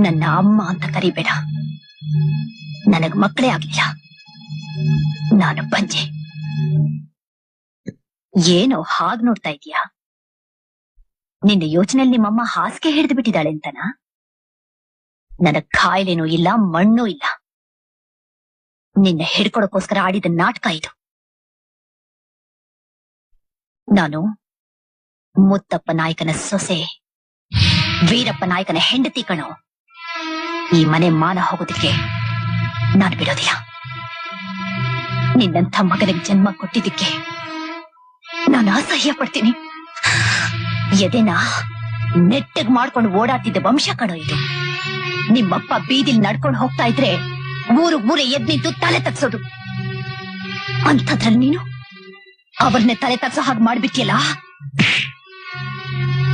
ನನ್ನ ಅಮ್ಮ ಅಂತ ಕರಿಬೇಡ. ನನಗ್ ಮಕ್ಕಳೇ ಆಗ್ಲಿಲ್ಲ. ನಾನು ಬಂಜೆ. ಏನೋ ಹಾಗ್ ನೋಡ್ತಾ ಇದೀಯಾ? ನಿನ್ನ ಯೋಚನೆಯಲ್ಲಿ ನಿಮ್ಮಮ್ಮ ಹಾಸಿಗೆ ಹಿಡಿದು ಬಿಟ್ಟಿದ್ದಾಳೆ ಅಂತನ? ನನಗ್ ಕಾಯಿಲೆನೂ ಇಲ್ಲ, ಮಣ್ಣೂ ಇಲ್ಲ. ನಿನ್ನ ಹಿಡ್ಕೊಳಕ್ಕೋಸ್ಕರ ಆಡಿದ ನಾಟಕ ಇದು. ನಾನು ಮುತ್ತಪ್ಪ ನಾಯಕನ ಸೊಸೆ, ವೀರಪ್ಪ ನಾಯಕನ ಹೆಂಡತಿ ಕಣೋ. ಈ ಮನೆ ಮಾನ ಹೋಗೋದಕ್ಕೆ ನಾನು ಬಿಡೋದಿಲ್ಲ. ನಿನ್ನಂಥ ಮಗನಿಗೆ ಜನ್ಮ ಕೊಟ್ಟಿದ್ದಕ್ಕೆ ನಾನು ಅಸಹ್ಯ ಪಡ್ತೀನಿ. ಎದೆನ ನೆಟ್ಟಗ್ ಮಾಡ್ಕೊಂಡು ಓಡಾಡ್ತಿದ್ದ ವಂಶ ಕಣೋ ಇದು. ನಿಮ್ಮಪ್ಪ ಬೀದಿಲ್ ನಡ್ಕೊಂಡು ಹೋಗ್ತಾ ಇದ್ರೆ ಊರೇ ಎದ್ ನಿಂತು ತಲೆ ತಗ್ಸೋದು. ಅಂಥದ್ರಲ್ಲಿ ನೀನು ಅವ್ರನ್ನೇ ತಲೆ ತಗ್ಸೋ ಹಾಗೆ ಮಾಡ್ಬಿಟ್ಟಿಯಲ್ಲ.